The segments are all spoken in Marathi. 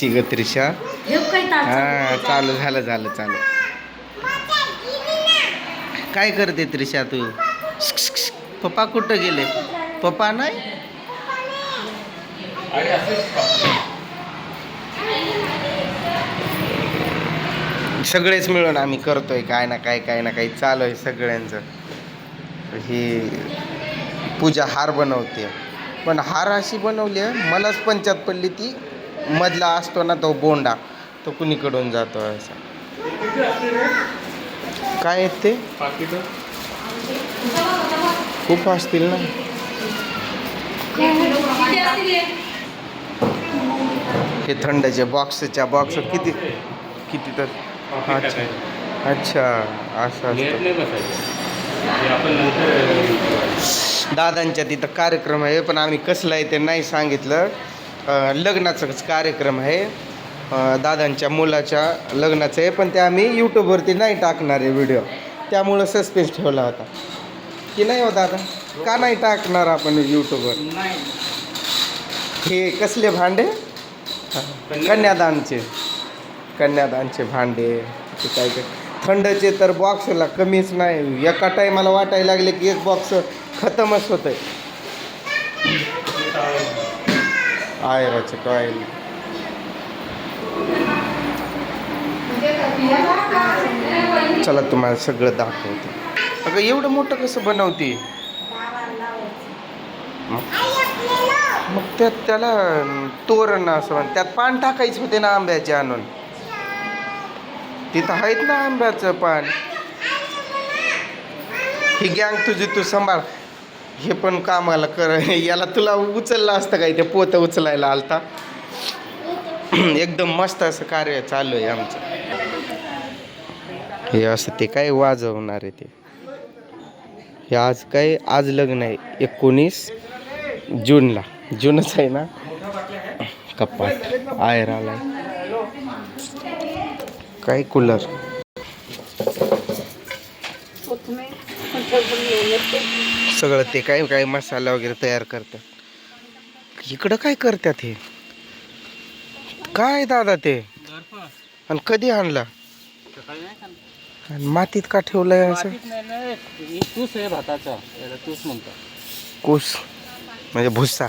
त्रिशा हा चालू झालं चालू. काय करते त्रिशा तू? पप्पा कुठं गेले? पप्पा नाही. सगळेच मिळून आम्ही करतोय काय ना काही चालू आहे सगळ्यांचं. ही पूजा हार बनवते, पण हार अशी बनवली आहे मलाच पंचायत पडली. ती मधला असतो ना तो बोंडा, तो कुणीकडून जातो असा. काय आहेत ते? खूप असतील ना. हे थंडचे बॉक्सच्या बॉक्स किती किती तर. अच्छा अच्छा असं असतं. दादांच्या तिथं कार्यक्रम आहे, पण आम्ही कसलं आहे ते नाही सांगितलं. लग्नाचाच कार्यक्रम आहे, दादांच्या मुलाच्या लग्नाचं आहे, पण ते आम्ही यूट्यूबवरती नाही टाकणार आहे व्हिडिओ. त्यामुळं सस्पेन्स ठेवला होता की नाही हो दादा? का नाही टाकणार आपण यूट्यूबवर? हे कसले भांडे? कन्यादानचे भांडे. ते काय थंडचे तर बॉक्सला कमीच नाही. एका टायमाला वाटायला लागले की एक बॉक्स खतमच होतंय. आयराचे टॉयल. चला तुम्हाला सगळं दाखवते. अगं एवढं मोठं कसं बनवते? मग त्याला तोरण असं त्यात पान टाकायचं होते ना आंब्याचे आणून. तिथं आहेत ना आंब्याचं पान. ही गँग तुझी तू सांभाळ. हे पण कामाला कर. याला तुला उचललं असतं काय? ते पोतं उचलायला आलता. एकदम मस्त असं कार्य चालू आहे आमचं. हे असं ते काय वाजवणार आहे ते. हे आज लग्न आहे 19 जूनला. जूनच आहे ना. कपाट आयर आलाय. काय कूलर. सगळं ते काय मसाला वगैरे तयार करतात. इकडं काय करतात हे? काय दादा ते? आणि कधी आणला? मातीत का ठेवलंय असं? तूस आहे भाताचा, तूस म्हणतात. कुस म्हणजे भुस्सा.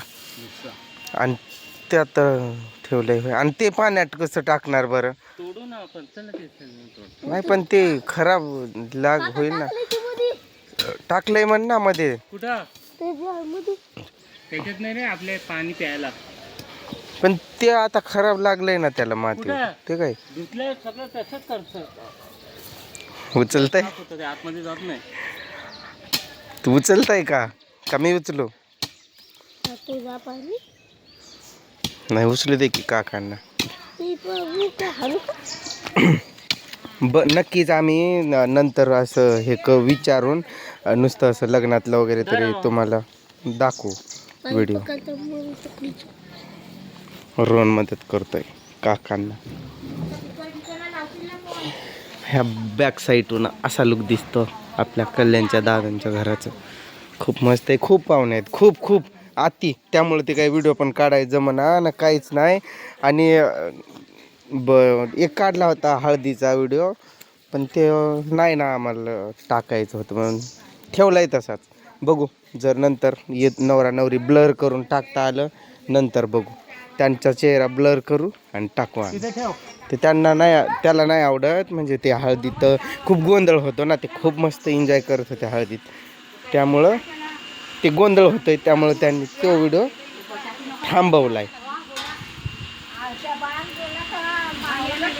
आणि त्यात ठेवलंय. आणि ते पाण्यात कसं टाकणार बरं? नाही पण ते खराब होईल ना. टाकलंय म्हण ना मध्ये. कुठं? त्याच्यात नाही रे आपले पाणी प्यायला. पण ते आता खराब लागलंय ना त्याला माती. ते काय धुतलंय सगळं तसंच करतं. उचलताय? आतमध्ये जात नाही. तू उचलताय का मी उचलू? नाही उचलू दे की काकांना. नक्कीच आम्ही नंतर असं हे विचारून नुसतं असं लग्नातलं वगैरे तरी तुम्हाला दाखवू व्हिडिओ. रोहन मदत करतोय काकांना. ह्या बॅक साईडून असा लुक दिसतो आपल्या कल्याणच्या दादांच्या घराचं. खूप मस्त आहे. खूप पाहुणे आहेत. खूप आती. त्यामुळे ते काही व्हिडिओ पण काढायचं जमना ना काहीच नाही. आणि एक काढला होता हळदीचा व्हिडिओ, पण ते नाही ना आम्हाला टाकायचं होतं म्हणून ठेवलाय तसाच. बघू जर नंतर नवरा नवरी ब्लर करून टाकता आलं नंतर बघू. त्यांचा चेहरा ब्लर करू आणि टाकू. ते त्याला नाही आवडत. म्हणजे ते हळदीत खूप गोंधळ होतो ना. ते खूप मस्त एन्जॉय करत होते हळदीत. त्यामुळं ते गोंधळ होतोय. त्यामुळं त्यांनी तो व्हिडिओ थांबवलाय.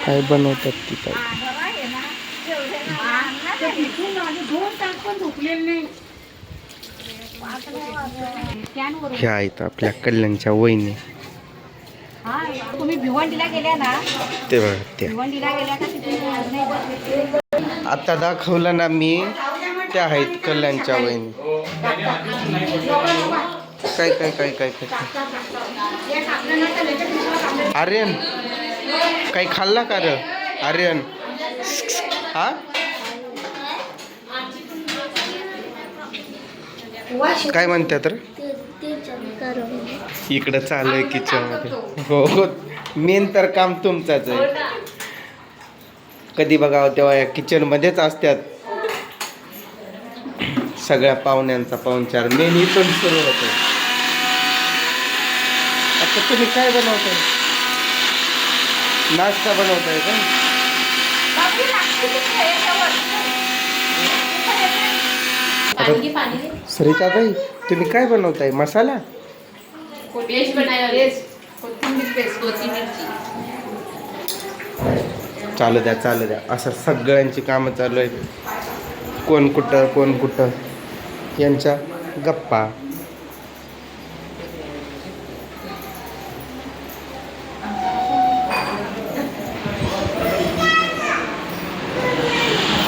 काय बनवतात ती काय? ह्या आहेत आपल्या कल्याणच्या वहिनी. तुम्ही भिवंडीला गेल्या ना? ते बघा त्या भिवंडीला गेल्या का? आता दाखवलं ना मी. त्या आहेत कल्याणच्या वहिनी. काय आर्यन काही खाल्ला का रे आर्यन? हा काय म्हणतात रे? इकडं चालू आहे किचन मध्ये. हो मेन तर काम तुमचंच आहे. कधी बघावं तेव्हा या किचन मध्येच असतात सगळ्या पाहुण्यांचा पाहुणचार. मेन इथून सुरू होतो. आता तुम्ही काय बनवताय? नाश्ता बनवताय का? सरिता ताई तुम्ही काय बनवताय? मसाला? पेस्ट बनायला रेस कोथिंबीर पेस्ट कोथिंबीरची. चालू द्या असं सगळ्यांची कामं चालू आहेत. कोण कुठं यांच्या गप्पा.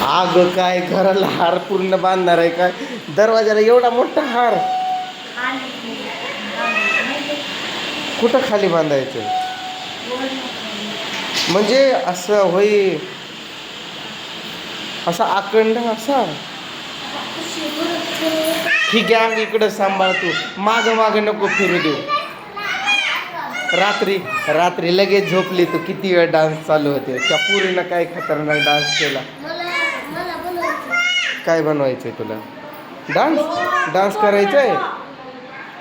आग काय घराला हार पूर्ण बांधणार आहे काय? दरवाजाला एवढा मोठा हार कुठं खाली बांधायचं? म्हणजे असं होई असा अखंड असा. ही गॅंग इकडं सांभाळतो. माग नको फिरू देऊ. रात्री लगेच झोपली तर किती वेळ डान्स चालू होते. त्या पुरीनं काय खतरनाक डान्स केला. काय बनवायचंय तुला? डान्स करायचंय?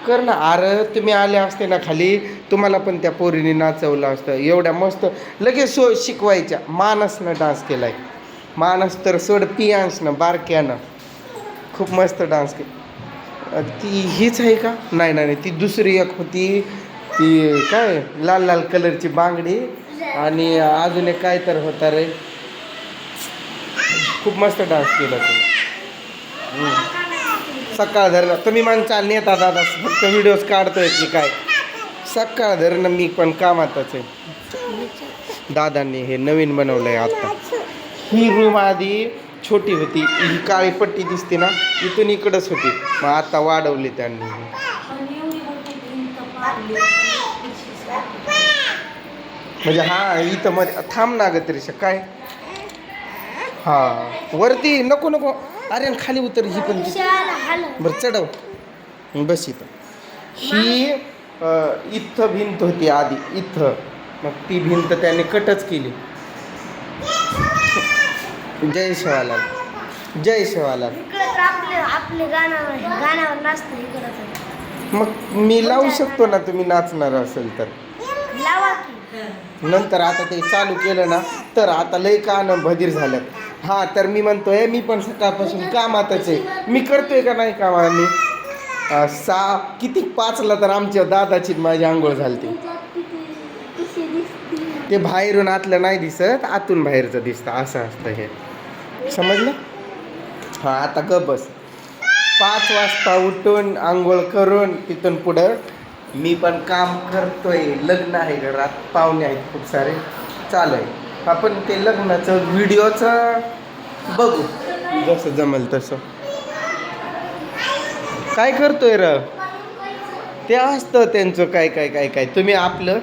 कर ना. अरे तुम्ही आले असते ना खाली तुम्हाला पण त्या पोरीने नाचवलं असतं. एवढ्या मस्त लगेच शिकवायच्या. मानसनं डान्स केलाय. मानस तर सोड पियांसनं बारक्यानं खूप मस्त डान्स ती हीच आहे का? नाही ती दुसरी एक होती. ती काय लाल कलरची बांगडी आणि अजून एक काय तर होता रे. खूप मस्त डान्स केला तिने. सकाळ धरणं तुम्ही माणसाल नेता दादा फक्त व्हिडिओज काढतोय की काय? सकाळ धरणं मी पण कामातच आहे. दादांनी हे नवीन बनवलंय आता. ही रूम आधी छोटी होती. ही काळी पट्टी दिसते ना इथून इकडंच होती. मग आता वाढवली त्यांनी. म्हणजे हा इथं मध्ये थांब ना ग तरी काय. हा वरती नको अरे खाली उतर. ही पण बरं चढव बस इथं. ही इथं भिंत होती आधी इथं. मग ती भिंत त्याने कटच केली. जय शिवालाल. आपले गाण्यावर नाचतो. मग मी लावू शकतो ना तुम्ही नाचणार असेल तर लावा. नंतर. आता ते चालू केलं ना तर आता लय कान भदीर झालं. हा तर मी म्हणतोय मी पण सकाळपासून कामातच आहे. मी करतोय का नाही काम? आम्ही 5ला तर आमच्या दादाची माझी आंघोळ झाली. ते बाहेरून आतलं नाही दिसत आतून बाहेरचं दिसतं. असं असतं हे. समजलं? हां आता गप बस. 5 वाजता उठून आंघोळ करून तिथून पुढं मी पण काम करतोय. लग्न आहे घरात. पाहुणे आहेत खूप सारे. चालू आहे. आपण ते लग्नाचं व्हिडिओचं बघू जसं जमेल तसं. काय करतोय र? ते असतं त्यांचं काय. तुम्ही आपलं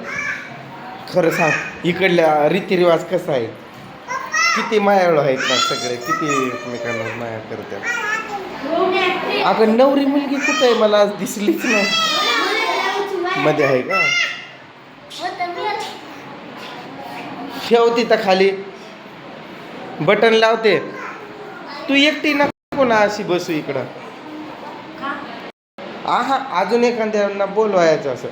खरं सांग. इकडल्या रीतिरिवाज कसा आहे? किती मायाळू आहेत ना सगळे. किती एकमेकांना माया करतात. अगं नवरी मुलगी कुठं आहे? मला आज दिसलीच नाही. मध्ये आहे का? ठेव तिथं खाली. बटन लावते. तू एकटी नको ना अशी बसू इकडं. अजून एखाद्यांना बोलवायचं असं.